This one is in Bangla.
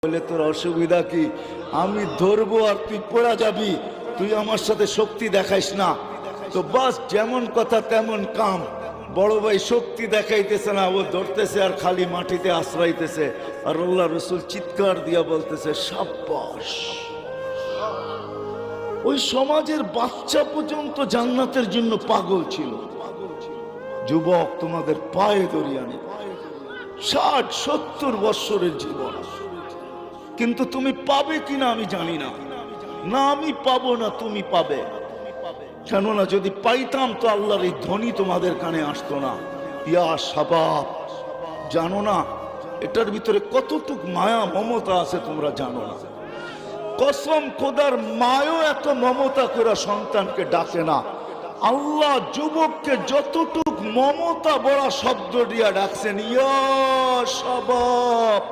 বলে তোর অসুবিধা কি? আমি ধরবো আর তুই পড়া যাবি, তুই আমার সাথে শক্তি দেখাইস না। তো বাস যেমন কথা তেমন কাম। বড় ভাই শক্তি দেখাইতেছে না, ও ধরতেছে আর খালি মাটিতে আশ্রয়তেছে। আর আল্লাহ রসুল চিৎকার দিয়া বলতেছে সাব্বাস। ওই সমাজের বাচ্চা পর্যন্ত জান্নাতের জন্য পাগল ছিল। যুবক, তোমাদের পায়ে দরিয়ানে 60-70 বৎসরের জীবন, কিন্তু তুমি পাবে কিনা আমি জানি না। না আমি পাবো না তুমি পাবে, কেননা যদি পাইতাম তো আল্লাহর এই ধ্বনি তোমাদের কানে আসতো না। ইয়া শাবাব, জানো না এটার ভিতরে কতটুক মায়া মমতা আছে তোমরা জানো না। কসম খোদার, মায়ও এত মমতা করে সন্তানকে ডাকে না। আল্লাহ যুবককে যতটুক মমতা বড় শব্দ দিয়া ডাকছেন, ইয়া শাবাব।